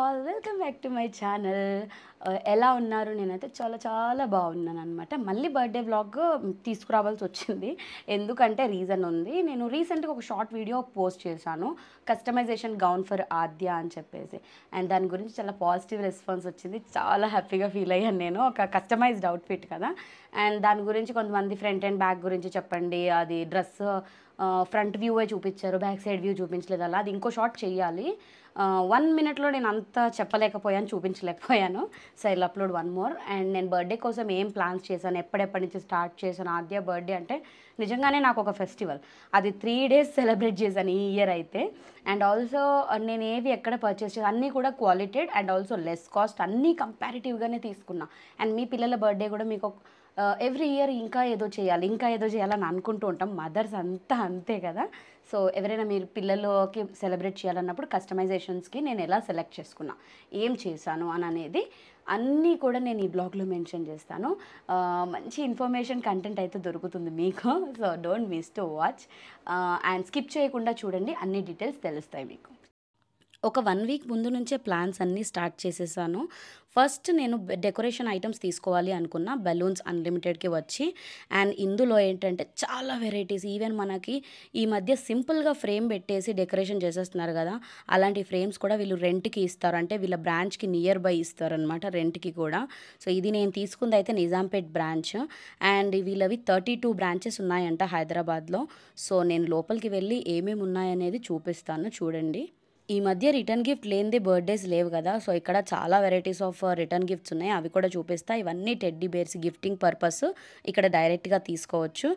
All welcome back to my channel. ఎలా ఉన్నారు? నేనైతే చాలా చాలా బాగున్నాను అనమాట. మళ్ళీ బర్త్డే వ్లాగ్ తీసుకురావాల్సి వచ్చింది. ఎందుకంటే రీజన్ ఉంది. నేను రీసెంట్గా ఒక షార్ట్ వీడియో పోస్ట్ చేశాను, కస్టమైజేషన్ గౌన్ ఫర్ ఆద్య అని చెప్పేసి. అండ్ దాని గురించి చాలా పాజిటివ్ రెస్పాన్స్ వచ్చింది. చాలా హ్యాపీగా ఫీల్ అయ్యాను నేను. ఒక కస్టమైజ్డ్ అవుట్ఫిట్ కదా. అండ్ దాని గురించి కొంతమంది ఫ్రంట్ అండ్ బ్యాక్ గురించి చెప్పండి, అది డ్రెస్ ఫ్రంట్ వ్యూవే చూపించారు, బ్యాక్ సైడ్ వ్యూ చూపించలేదు, అలా అది ఇంకో షార్ట్ చేయాలి. 1 minute నేను అంతా చెప్పలేకపోయాను, చూపించలేకపోయాను. So I will upload 1 more. And నేను బర్త్డే కోసం ఏం ప్లాన్స్ చేశాను, ఎప్పటి నుంచి స్టార్ట్ చేశాను. ఆద్య బర్త్డే అంటే నిజంగానే నాకు ఒక ఫెస్టివల్. అది 3 days సెలబ్రేట్ చేశాను ఈ ఇయర్ అయితే. అండ్ ఆల్సో నేను ఏవి ఎక్కడ పర్చేస్ చేశాను అన్నీ కూడా క్వాలిటెడ్ అండ్ ఆల్సో లెస్ కాస్ట్, అన్నీ కంపారిటివ్గానే తీసుకున్నా. అండ్ మీ పిల్లల బర్త్డే కూడా మీకు ఎవ్రీ ఇయర్ ఇంకా ఏదో చేయాలని అనుకుంటూ ఉంటాం. మదర్స్ అంతా అంతే కదా. సో ఎవరైనా మీరు పిల్లలకి సెలబ్రేట్ చేయాలన్నప్పుడు కస్టమైజేషన్స్కి నేను ఎలా సెలెక్ట్ చేసుకున్నా, ఏం చేశాను అని అనేది అన్నీ కూడా నేను ఈ బ్లాగ్లో మెన్షన్ చేస్తాను. మంచి ఇన్ఫర్మేషన్ కంటెంట్ అయితే దొరుకుతుంది మీకు. So don't miss to watch and skip చేయకుండా చూడండి, అన్ని డీటెయిల్స్ తెలుస్తాయి మీకు. ఒక 1 week ముందు నుంచే ప్లాన్స్ అన్నీ స్టార్ట్ చేసేసాను. ఫస్ట్ నేను డెకరేషన్ ఐటమ్స్ తీసుకోవాలి అనుకున్న, బెలూన్స్ అన్లిమిటెడ్కి వచ్చి. అండ్ ఇందులో ఏంటంటే చాలా వెరైటీస్. ఈవెన్ మనకి ఈ మధ్య సింపుల్గా ఫ్రేమ్ పెట్టేసి డెకరేషన్ చేసేస్తున్నారు కదా, అలాంటి ఫ్రేమ్స్ కూడా వీళ్ళు రెంట్కి ఇస్తారు. అంటే వీళ్ళ బ్రాంచ్కి నియర్ బై ఇస్తారనమాట రెంట్కి కూడా. సో ఇది నేను తీసుకుంది అయితే నిజాంపేట్ బ్రాంచ్. అండ్ వీళ్ళవి 32 branches ఉన్నాయంట హైదరాబాద్లో. సో నేను లోపలికి వెళ్ళి ఏమేమి ఉన్నాయనేది చూపిస్తాను, చూడండి. ఈ మధ్య రిటర్న్ గిఫ్ట్ లేనిది బర్త్డేస్ లేవు కదా. సో ఇక్కడ చాలా వెరైటీస్ ఆఫ్ రిటర్న్ గిఫ్ట్స్ ఉన్నాయి, అవి కూడా చూపిస్తా. ఇవన్నీ టెడ్డీ బేర్స్ గిఫ్టింగ్ పర్పస్ ఇక్కడ డైరెక్ట్గా తీసుకోవచ్చు.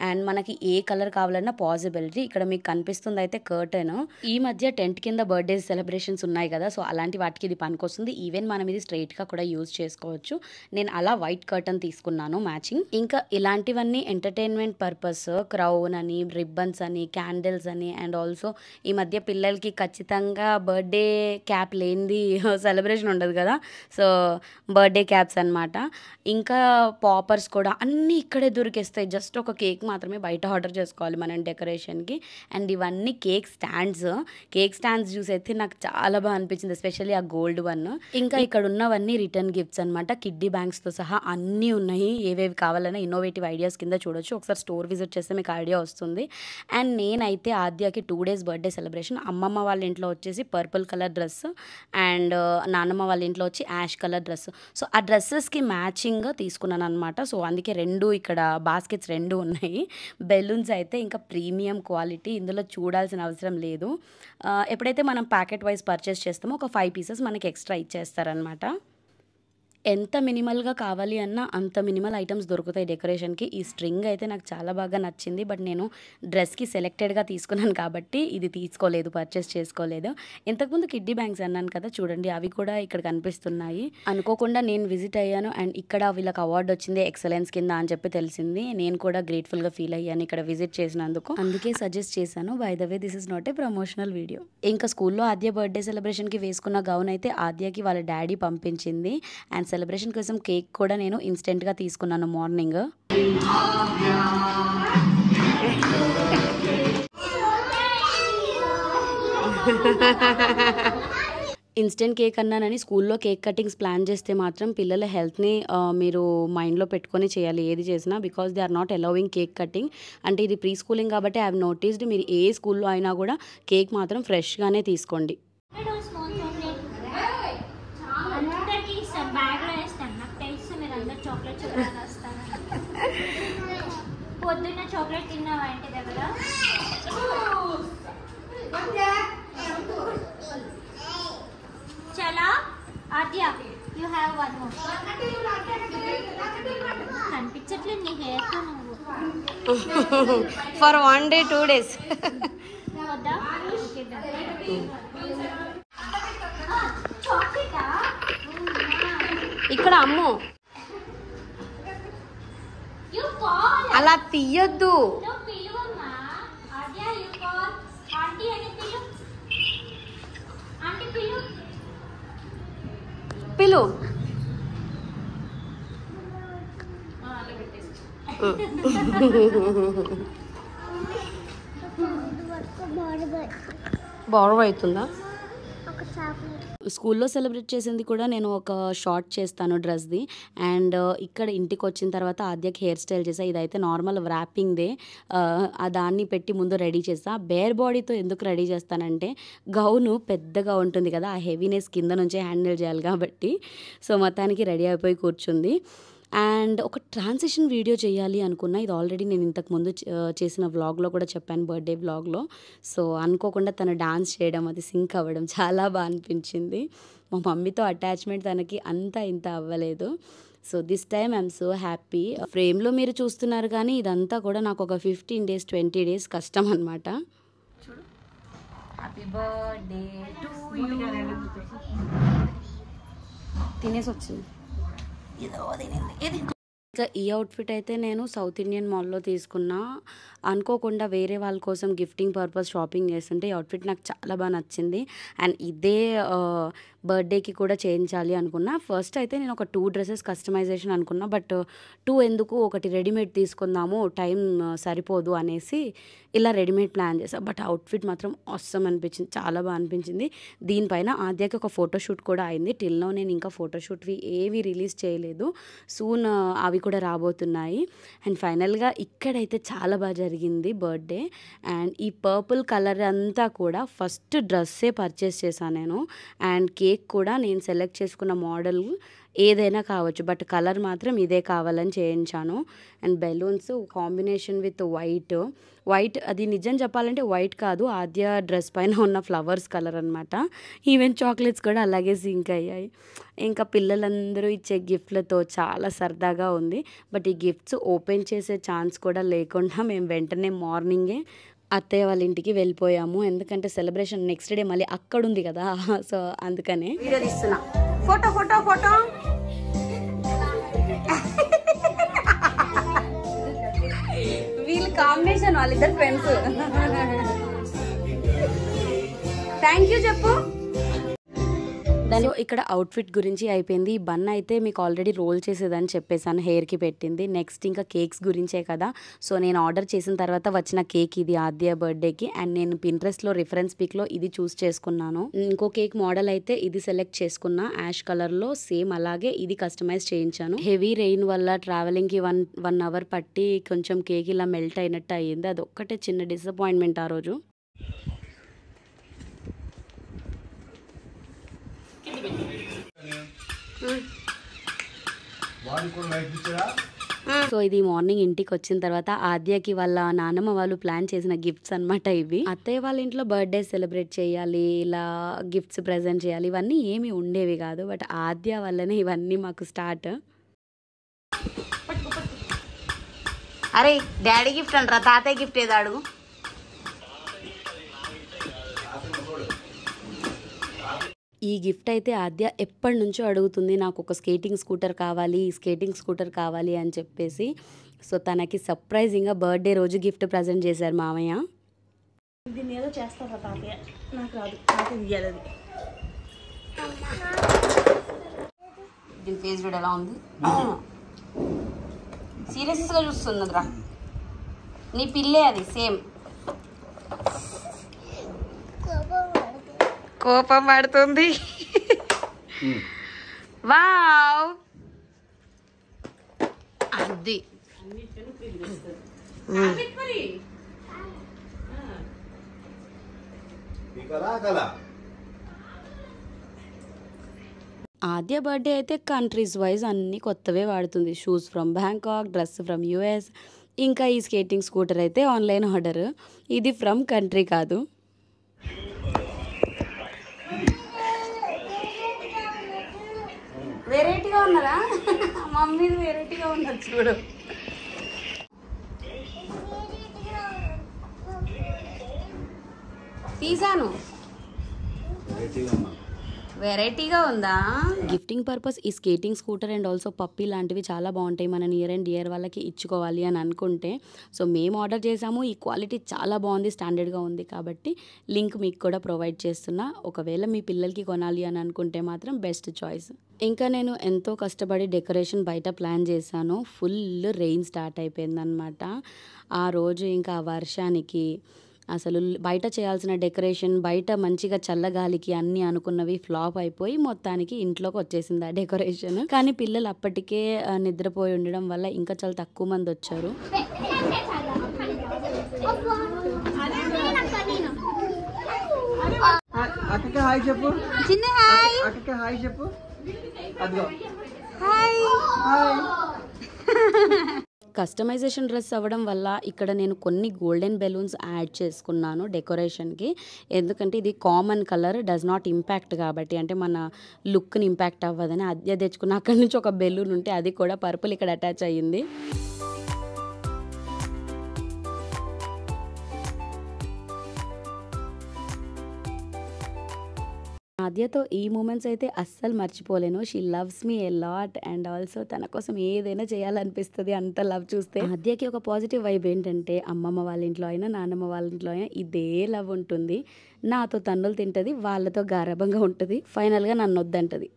అండ్ మనకి ఏ కలర్ కావాలన్నా పాసిబిలిటీ. ఇక్కడ మీకు కనిపిస్తుంది అయితే కర్టెన్. ఈ మధ్య టెంట్ కింద బర్త్డే సెలబ్రేషన్స్ ఉన్నాయి కదా, సో అలాంటి వాటికి ఇది పనికొస్తుంది. ఈవెన్ మనం ఇది స్ట్రైట్గా కూడా యూజ్ చేసుకోవచ్చు. నేను అలా వైట్ కర్టెన్ తీసుకున్నాను మ్యాచింగ్. ఇంకా ఇలాంటివన్నీ ఎంటర్టైన్మెంట్ పర్పస్, క్రౌన్ అని, రిబ్బన్స్ అని, క్యాండిల్స్ అని, అండ్ ఆల్సో ఈ మధ్య పిల్లలకి ఖచ్చితంగా బర్త్డే క్యాప్ లేనిది సెలబ్రేషన్ ఉండదు కదా. సో బర్త్డే క్యాప్స్ అనమాట. ఇంకా పాపర్స్ కూడా అన్నీ ఇక్కడే దొరికేస్తాయి. జస్ట్ ఒక కేక్ మాత్రమే బయట ఆర్డర్ చేసుకోవాలి మనం డెకరేషన్కి. అండ్ ఇవన్నీ కేక్ స్టాండ్స్ చూసి అయితే నాకు చాలా బాగా అనిపించింది, ఎస్పెషల్లీ ఆ గోల్డ్ వన్. ఇంకా ఇక్కడ ఉన్నవన్నీ రిటర్న్ గిఫ్ట్స్ అనమాట, కిడ్డీ బ్యాంక్స్తో సహా అన్నీ ఉన్నాయి. ఏవేవి కావాలన్నా ఇన్నోవేటివ్ ఐడియాస్ కింద చూడొచ్చు. ఒకసారి స్టోర్ విజిట్ చేస్తే మీకు ఐడియా వస్తుంది. అండ్ నేనైతే ఆద్యకి 2 days బర్త్డే సెలబ్రేషన్. అమ్మమ్మ వాళ్ళ ఇంట్లో వచ్చేసి పర్పుల్ కలర్ డ్రెస్ అండ్ నాన్నమ్మ వాళ్ళ ఇంట్లో వచ్చి యాష్ కలర్ డ్రెస్. సో ఆ డ్రెస్సెస్కి మ్యాచింగ్గా తీసుకున్నాను అనమాట. సో అందుకే ఇక్కడ బాస్కెట్స్ 2 ఉన్నాయి. బెలూన్స్ అయితే ఇంకా ప్రీమియం క్వాలిటీ, ఇందులో చూడాల్సిన అవసరం లేదు. ఎప్పుడైతే మనం ప్యాకెట్ వైజ్ పర్చేస్ చేస్తామో ఒక 5 pieces మనకి ఎక్స్ట్రా ఇచ్చేస్తారనమాట. ఎంత మినిమల్గా కావాలి అన్నా అంత మినిమల్ ఐటమ్స్ దొరుకుతాయి డెకరేషన్కి. ఈ స్ట్రింగ్ అయితే నాకు చాలా బాగా నచ్చింది, బట్ నేను డ్రెస్కి సెలెక్టెడ్గా తీసుకున్నాను కాబట్టి ఇది పర్చేస్ చేసుకోలేదు. ఇంతకుముందు కిడ్డీ బ్యాంక్స్ అన్నాను కదా, చూడండి అవి కూడా ఇక్కడ కనిపిస్తున్నాయి. అనుకోకుండా నేను విజిట్ అయ్యాను అండ్ ఇక్కడ వీళ్ళకి అవార్డు వచ్చింది ఎక్సలెన్స్ కింద అని చెప్పి తెలిసింది. నేను కూడా గ్రేట్ఫుల్గా ఫీల్ అయ్యాను ఇక్కడ విజిట్ చేసినందుకు, అందుకే సజెస్ట్ చేశాను. By the way this is not a promotional video. ఇంకా స్కూల్లో ఆద్య బర్త్డే సెలబ్రేషన్కి వేసుకున్న గౌన్ అయితే ఆద్యకి వాళ్ళ డాడీ పంపించింది. అండ్ సెలబ్రేషన్ కోసం కేక్ కూడా నేను ఇన్స్టెంట్గా తీసుకున్నాను మార్నింగ్. ఇన్స్టెంట్ కేక్ అన్నానని స్కూల్లో కేక్ కటింగ్స్ ప్లాన్ చేస్తే మాత్రం పిల్లల హెల్త్ని మీరు మైండ్లో పెట్టుకొని చేయాలి ఏది చేసినా, because they are not allowing cake cutting. అంటే ఇది ప్రీ స్కూలింగ్ కాబట్టి ఐ హావ్ నోటీస్డ్, మీరు ఏ స్కూల్లో అయినా కూడా కేక్ మాత్రం ఫ్రెష్గానే తీసుకోండి. పొద్దున్న చాక్లెట్ తిన్నావా ఇంటి దగ్గర? చలా ఆద్య, యూ హ్యావ్ 1 more. కనిపించట్లేదు నీ హెయిర్ తో నువ్వు. For 1 day 2 days. వద్దా? చాక్లెటా? ఇక్కడ అమ్ము అలా తీయొద్దు. పిలు బాగా అవుతుందా? స్కూల్లో సెలబ్రేట్ చేసింది కూడా నేను ఒక షార్ట్ చేస్తాను డ్రెస్ది. అండ్ ఇక్కడ ఇంటికి వచ్చిన తర్వాత ఆద్యకి హెయిర్ స్టైల్ చేసా. ఇదైతే నార్మల్ వ్రాపింగ్దే. దాన్ని పెట్టి ముందు రెడీ చేసా. బేర్ బాడీతో ఎందుకు రెడీ చేస్తానంటే గౌను పెద్దగా ఉంటుంది కదా, ఆ హెవీనెస్ కింద నుంచే హ్యాండిల్ చేయాలి కాబట్టి. సో మొత్తానికి రెడీ అయిపోయి కూర్చుంది. అండ్ ఒక ట్రాన్సిషన్ వీడియో చేయాలి అనుకున్నా. ఇది ఆల్రెడీ నేను ఇంతకుముందు చేసిన వ్లాగ్లో కూడా చెప్పాను, బర్త్డే వ్లాగ్లో. సో అనుకోకుండా తను డాన్స్ చేయడం, అది సింక్ అవ్వడం చాలా బాగా అనిపించింది. మా మమ్మీతో అటాచ్మెంట్ తనకి అంత ఇంత అవ్వలేదు. So this time I'm so happy. ఫ్రేమ్లో మీరు చూస్తున్నారు కానీ ఇదంతా కూడా నాకు ఒక 15 days 20 days కష్టం అనమాట. Happy birthday to you. తినేసి వచ్చింది. ఇంకా ఈ అవుట్ఫిట్ అయితే నేను సౌత్ ఇండియన్ మాల్లో తీసుకున్నా. అనుకోకుండా వేరే వాళ్ళ కోసం గిఫ్టింగ్ పర్పస్ షాపింగ్ చేస్తుంటే ఈ అవుట్ఫిట్ నాకు చాలా బాగా నచ్చింది. అండ్ ఇదే బర్త్డేకి కూడా చేయించాలి అనుకున్నా. ఫస్ట్ అయితే నేను ఒక 2 dresses కస్టమైజేషన్ అనుకున్నా. బట్ 2 ఎందుకు, ఒకటి రెడీమేడ్ తీసుకుందాము, టైం సరిపోదు అనేసి ఇలా రెడీమేడ్ ప్లాన్ చేసా. బట్ అవుట్ఫిట్ మాత్రం ఆసమ్ అనిపించింది, చాలా బాగా అనిపించింది. దీనిపైన ఆద్యకి ఒక ఫోటోషూట్ కూడా అయింది. టిల్లో నేను ఇంకా ఫోటోషూట్వి ఏవి రిలీజ్ చేయలేదు. సూన్ అవి కూడా రాబోతున్నాయి. అండ్ ఫైనల్గా ఇక్కడైతే చాలా బాగా జరిగింది బర్త్డే. అండ్ ఈ పర్పుల్ కలర్ అంతా కూడా ఫస్ట్ డ్రెస్సే పర్చేస్ చేశాను నేను. అండ్ కేక్ కూడా నేను సెలెక్ట్ చేసుకున్న మోడల్ ఏదైనా కావచ్చు, బట్ కలర్ మాత్రం ఇదే కావాలని చేయించాను. And balloons combination with white అది నిజం చెప్పాలంటే వైట్ కాదు, ఆద్య డ్రెస్ పైన ఉన్న ఫ్లవర్స్ కలర్ అనమాట. ఈవెన్ చాక్లెట్స్ కూడా అలాగే సింక్ అయ్యాయి. ఇంకా పిల్లలందరూ ఇచ్చే గిఫ్ట్లతో చాలా సరదాగా ఉంది. బట్ ఈ గిఫ్ట్స్ ఓపెన్ చేసే ఛాన్స్ కూడా లేకుండా మేము వెంటనే మార్నింగే అత్తయ్య వాళ్ళ ఇంటికి వెళ్ళిపోయాము. ఎందుకంటే సెలబ్రేషన్ నెక్స్ట్ డే మళ్ళీ అక్కడ ఉంది కదా, సో అందుకనే వీడియో తీస్తున్నా. Photo photo photo. వీళ్ళ కాంబినేషన్, వాళ్ళిద్దరు ఫ్రెండ్స్. థ్యాంక్ యూ చెప్పు. దాని ఇక్కడ అవుట్ఫిట్ గురించి అయిపోయింది. ఈ బన్ అయితే మీకు ఆల్రెడీ రోల్ చేసేదని చెప్పేసాను, హెయిర్కి పెట్టింది. నెక్స్ట్ ఇంకా కేక్స్ గురించే కదా. సో నేను ఆర్డర్ చేసిన తర్వాత వచ్చిన కేక్ ఇది ఆద్య బర్త్డేకి. అండ్ నేను పింట్రెస్ట్లో రిఫరెన్స్ పిక్లో ఇది చూస్ చేసుకున్నాను. ఇంకో కేక్ మోడల్ అయితే ఇది సెలెక్ట్ చేసుకున్నా, యాష్ కలర్లో. సేమ్ అలాగే ఇది కస్టమైజ్ చేయించాను. హెవీ రెయిన్ వల్ల ట్రావెలింగ్కి 1 hour పట్టి కొంచెం కేక్ ఇలా మెల్ట్ అయినట్టు అయ్యింది. అది ఒక్కటే చిన్న డిసప్పాయింట్మెంట్ ఆ రోజు. సో ఇది మార్నింగ్ ఇంటికి వచ్చిన తర్వాత ఆద్యకి వాళ్ళ నాన్నమ్మ వాళ్ళు ప్లాన్ చేసిన గిఫ్ట్స్ అనమాట ఇవి. అత్తయ్య వాళ్ళ ఇంట్లో బర్త్డే సెలబ్రేట్ చేయాలి, ఇలా గిఫ్ట్స్ ప్రెజెంట్ చేయాలి, ఇవన్నీ ఏమి ఉండేవి కాదు. బట్ ఆద్య వల్లనే ఇవన్నీ మాకు స్టార్ట్. అరే డాడీ గిఫ్ట్ అంటారా, తాతయ్య గిఫ్ట్ ఏదో అడుగు. ఈ గిఫ్ట్ అయితే ఆద్య ఎప్పటి నుంచో అడుగుతుంది, నాకు ఒక స్కేటింగ్ స్కూటర్ కావాలి అని చెప్పేసి. సో తనకి సర్ప్రైజింగ్గా బర్త్డే రోజు గిఫ్ట్ ప్రజెంట్ చేశారు మామయ్య. దీన్ని ఏదో చేస్తారా తాతయ్య, నాకు రాదు, తాతయ్య. దీని ఫేస్ చూడ ఎలా ఉంది, సీరియస్గా చూస్తున్నదిరా. నీ పిల్లే అది, సేమ్. కోపం పడుతుంది. వావ్, అది ఆద్య బర్త్డే అయితే కంట్రీస్ వైజ్ అన్ని కొత్తవే వాడుతుంది. Shoes from Bangkok, dress from US, ఇంకా ఈ స్కేటింగ్ స్కూటర్ అయితే ఆన్లైన్ ఆర్డర్. ఇది ఫ్రమ్ కంట్రీ కాదు. వెరైటీగా ఉన్నదా మమ్మీ, వెరైటీగా ఉన్నది చూడు. తీసాను, వెరైటీగా ఉందా. గిఫ్టింగ్ పర్పస్ ఈ skating scooter and also puppy లాంటివి చాలా బాగుంటాయి. మన నియర్ అండ్ డియర్ వాళ్ళకి ఇచ్చుకోవాలి అని అనుకుంటే. సో మేము ఆర్డర్ చేసాము, ఈ క్వాలిటీ చాలా బాగుంది, స్టాండర్డ్గా ఉంది కాబట్టి లింక్ మీకు కూడా ప్రొవైడ్ చేస్తున్నా. ఒకవేళ మీ పిల్లలకి కొనాలి అని అనుకుంటే మాత్రం బెస్ట్ చాయిస్. ఇంకా నేను ఎంతో కష్టపడి డెకరేషన్ బయట ప్లాన్ చేశాను. ఫుల్ రెయిన్ స్టార్ట్ అయిపోయిందనమాట ఆ రోజు. ఇంకా వర్షానికి అసలు బయట చేయాల్సిన డెకరేషన్ బయట మంచిగా చల్లగాలికి అన్నీ అనుకున్నవి ఫ్లాప్ అయిపోయి మొత్తానికి ఇంట్లోకి వచ్చేసింది ఆ డెకరేషన్. కానీ పిల్లలు అప్పటికే నిద్రపోయి ఉండడం వల్ల ఇంకా చాలా తక్కువ మంది వచ్చారు. అక్కకి హాయ్ చెప్పు. చిన్న హాయ్. అక్కకి హాయ్ చెప్పు. అదిగో హాయ్. హాయ్. కస్టమైజేషన్ డ్రెస్ అవ్వడం వల్ల ఇక్కడ నేను కొన్ని గోల్డెన్ బెలూన్స్ యాడ్ చేసుకున్నాను డెకరేషన్కి. ఎందుకంటే ఇది common colour does not impact కాబట్టి, అంటే మన లుక్ని ఇంపాక్ట్ అవ్వదని అదే తెచ్చుకున్న. అక్కడి నుంచి ఒక బెలూన్ ఉంటే అది కూడా పర్పుల్ ఇక్కడ అటాచ్ అయ్యింది. ఆద్యతో ఈ మూమెంట్స్ అయితే అస్సలు మర్చిపోలేను. She loves me a lot and also తన కోసం ఏదైనా చేయాలనిపిస్తుంది అంత లవ్ చూస్తే. ఆద్యకి ఒక పాజిటివ్ వైబ్ ఏంటంటే అమ్మమ్మ వాళ్ళ ఇంట్లో అయినా నాన్నమ్మ వాళ్ళ ఇంట్లో అయినా ఇదే లవ్ ఉంటుంది. నాతో తన్నులు తింటుంది, వాళ్ళతో గారాబంగా ఉంటుంది, ఫైనల్గా నన్ను వద్దంటది.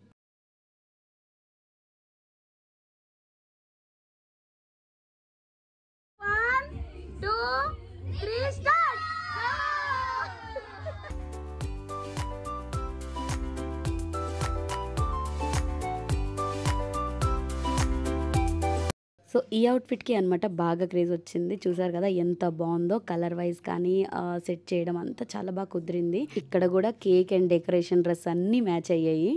సో ఈ అవుట్ఫిట్కి అనమాట బాగా క్రేజ్ వచ్చింది. చూసారు కదా ఎంత బాగుందో, కలర్ వైజ్ కానీ సెట్ చేయడం అంతా చాలా బాగా కుదిరింది. ఇక్కడ కూడా కేక్ అండ్ డెకరేషన్ డ్రెస్ అన్నీ మ్యాచ్ అయ్యాయి.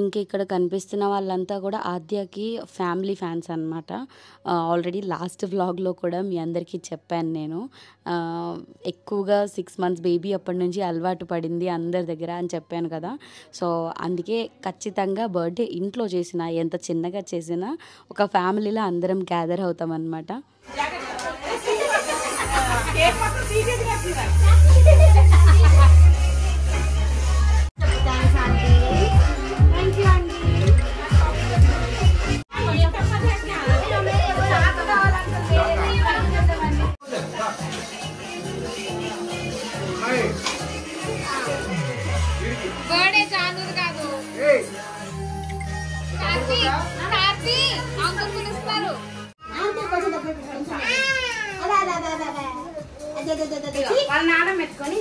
ఇంక ఇక్కడ కనిపిస్తున్న వాళ్ళంతా కూడా ఆద్యకి ఫ్యామిలీ ఫ్యాన్స్ అనమాట. ఆల్రెడీ లాస్ట్ వ్లాగ్లో కూడా మీ అందరికీ చెప్పాను నేను, ఎక్కువగా 6 months బేబీ అప్పటి నుంచి అలవాటు పడింది అందరి దగ్గర అని చెప్పాను కదా. సో అందుకే ఖచ్చితంగా బర్త్డే ఇంట్లో చేసినా ఎంత చిన్నగా చేసినా ఒక ఫ్యామిలీలో అందరం గ్యాదర్ అవుతాం అనమాట. వాళ్ళ నాన్న పెట్టుకొని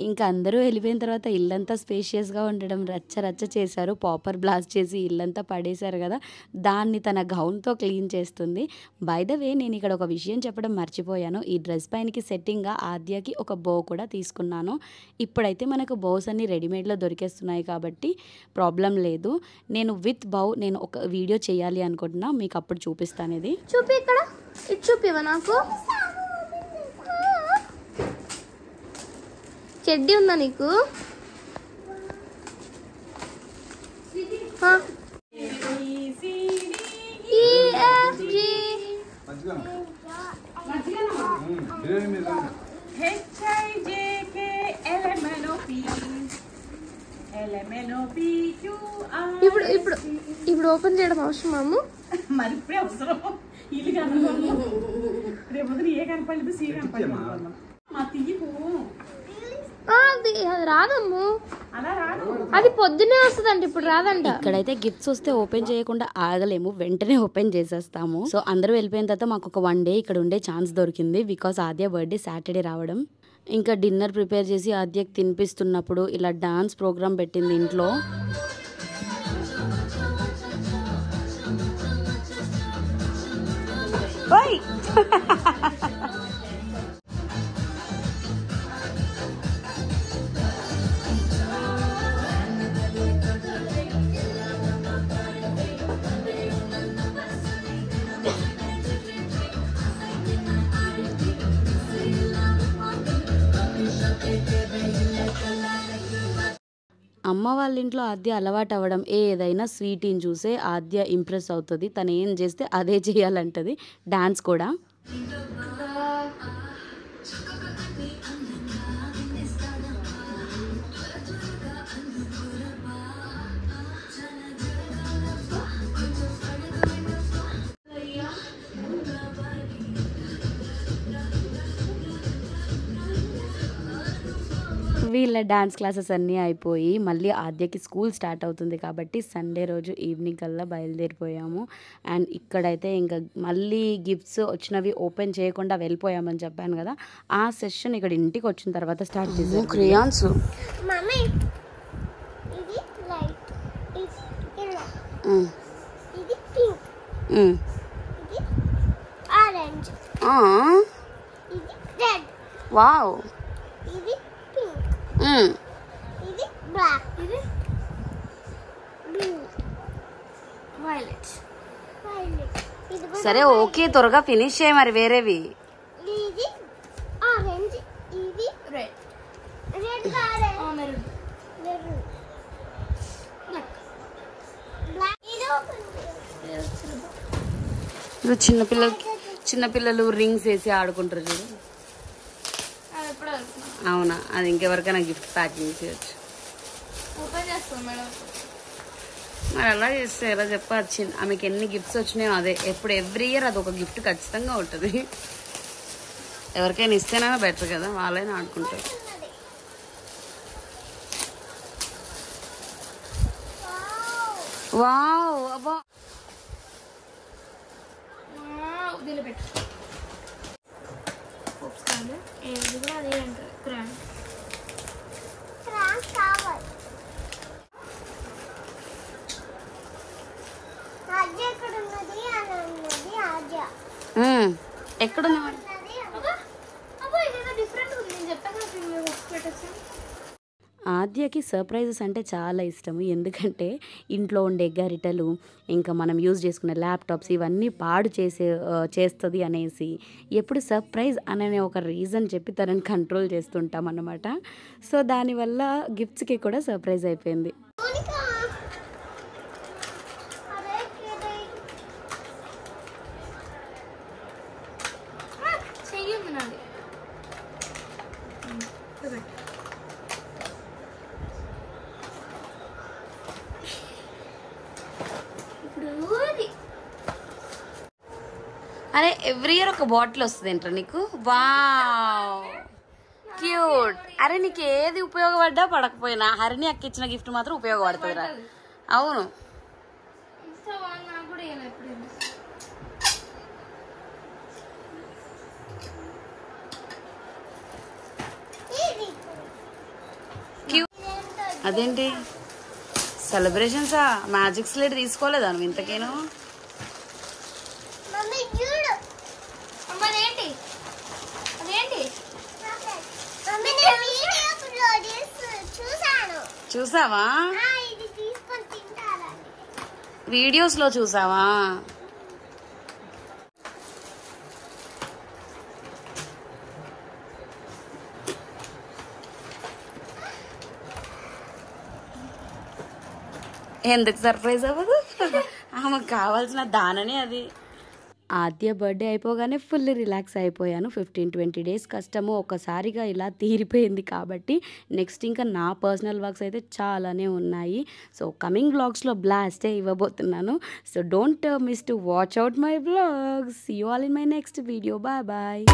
ఇంకా అందరూ వెళ్ళిపోయిన తర్వాత ఇల్లంతా స్పేషియస్గా ఉండడం రచ్చ రచ్చ చేశారు. పాపర్ బ్లాస్ట్ చేసి ఇల్లంతా పడేశారు కదా, దాన్ని తన గౌన్తో క్లీన్ చేస్తుంది. బై ద వే నేను ఇక్కడ ఒక విషయం చెప్పడం మర్చిపోయాను. ఈ డ్రెస్ పైనకి సెట్టింగ్గా ఆద్యకి ఒక బో కూడా తీసుకున్నాను. ఇప్పుడైతే మనకు బౌస్ అన్ని రెడీమేడ్లో దొరికేస్తున్నాయి కాబట్టి ప్రాబ్లం లేదు. నేను విత్ బౌ నేను ఒక వీడియో చేయాలి అనుకుంటున్నా, మీకు అప్పుడు చూపిస్తాను. ఇది చూపి, ఇక్కడ ఇటు చూపివా నాకు. చెడ్డీ ఉందా నీకు? ఇప్పుడు ఇప్పుడు ఇప్పుడు ఓపెన్ చేయడం అవసరమాము? మరి ఇప్పుడే అవసరం. ఇల్లు కనుకోను రేపు ఏ కనపడలేదు, సీ కనపడలేదు. మా తీయకు అది రాదమ్ము, అలా రాదు. అది పొద్దునే వస్తుందంట, ఇప్పుడు రాదంట. ఇక్కడైతే గిఫ్ట్స్ వస్తే ఓపెన్ చేయకుండా ఆగలేము, వెంటనే ఓపెన్ చేసేస్తాము. సో అందరూ వెళ్ళిపోయిన తర్వాత మాకు ఒక 1 day ఇక్కడ ఉండే ఛాన్స్ దొరికింది, బికాస్ ఆద్య బర్త్డే సాటర్డే రావడం. ఇంకా డిన్నర్ ప్రిపేర్ చేసి ఆద్యకి తినిపిస్తున్నప్పుడు ఇలా డాన్స్ ప్రోగ్రామ్ పెట్టింది ఇంట్లో. అమ్మ వాళ్ళ ఇంట్లో ఆద్య అలవాటు అవ్వడం, ఏదైనా స్వీట్ని చూసే ఆద్య ఇంప్రెస్ అవుతుంది. తను ఏం చేస్తే అదే చేయాలంటది. డాన్స్ కూడా. వీళ్ళ డాన్స్ క్లాసెస్ అన్నీ అయిపోయి మళ్ళీ ఆద్యకి స్కూల్ స్టార్ట్ అవుతుంది కాబట్టి సండే రోజు ఈవినింగ్ కల్లా బయలుదేరిపోయాము. అండ్ ఇక్కడైతే ఇంకా మళ్ళీ గిఫ్ట్స్ వచ్చినవి ఓపెన్ చేయకుండా వెళ్ళిపోయామని చెప్పాను కదా, ఆ సెషన్ ఇక్కడ ఇంటికి వచ్చిన తర్వాత స్టార్ట్ చేసాము. క్రియాన్స్ మమ్మీ ఇది లైట్ ఇది ఎల్లో ఇది పింక్ ఇది ఆరెంజ్ ఇది రెడ్ వావ్ ఇది పింక్ ఇది బ్లాక్ ఇది బ్లూ వైలెట్ ఇది కూడా సరే ఓకే, త్వరగా ఫినిష్ చేయి మరి వేరేవి. ఇది ఆరెంజ్ ఇది red red orange maroon maroon black ఇది ఓపెన్ ఇది చిన్నపిల్లలు రింగ్స్ వేసి ఆడుకుంటారు చూడు. అవునా, అది ఇంకెవరికైనా గిఫ్ట్ ప్యాకింగ్ చేయొచ్చు. ఓపెన్ చేస్తాం మేడం. మరి అలా చేస్తే ఎలా చెప్పచ్చు, ఆమెకి ఎన్ని గిఫ్ట్స్ వచ్చినాయో అదే ఎప్పుడు ఎవ్రీ ఇయర్ అది ఒక గిఫ్ట్ ఖచ్చితంగా ఉంటుంది. ఎవరికైనా ఇస్తేనా బెటర్ కదా, వాళ్ళైనా ఆడుకుంటారు. వావ్ అబ్బా, ఇది కూడా అదే అంటారు క్రాంక్ క్రాంక్ కావాలి. ఆజ్య ఎక్కడ ఉన్నది అని అన్నది ఆజ్య. ఎక్కడుంది మరి? అబ్బో ఇదేదో డిఫరెంట్ ఉంది. నేను చెప్పాను కదా పెట్టచ్చు. ఆద్యకి సర్ప్రైజెస్ అంటే చాలా ఇష్టము, ఎందుకంటే ఇంట్లో ఉండే గరిటెలు ఇంకా మనం యూజ్ చేసుకునే ల్యాప్టాప్స్ ఇవన్నీ పాడు చేస్తుంది అనేసి ఎప్పుడు సర్ప్రైజ్ అనే ఒక రీజన్ చెప్పి తనని కంట్రోల్ చేస్తుంటాం అన్నమాట. సో దానివల్ల గిఫ్ట్స్కి కూడా సర్ప్రైజ్ అయిపోయింది. అరే ఎవ్రీ ఇయర్ ఒక బాటిల్ వస్తుంది ఏంట్రా నీకు? Wow cute. అరే నీకు ఏది ఉపయోగపడ్డా పడకపోయినా హరిని అక్క ఇచ్చిన గిఫ్ట్ మాత్రం ఉపయోగపడుతుందిరా. అవును, అదేంటి సెలబ్రేషన్సా? మ్యాజిక్ స్లేట్ తీసుకోలేదా నువ్వు ఇంతకేను? చూసావా? వీడియోస్ లో చూసావా? ఎందుకు సర్ప్రైజ్ అవ్వదు? ఆమెకు కావాల్సిన దాననే అది. ఆద్య బర్త్డే అయిపోగానే ఫుల్ రిలాక్స్ అయిపోయాను. 15-20 డేస్ కష్టము ఒకసారిగా ఇలా తీరిపోయింది కాబట్టి నెక్స్ట్ ఇంకా నా పర్సనల్ వర్క్స్ అయితే చాలానే ఉన్నాయి. సో కమింగ్ వ్లాగ్స్లో బ్లాస్టే ఇవ్వబోతున్నాను. So don't miss to watch out my vlogs. See you all in my next video. Bye bye.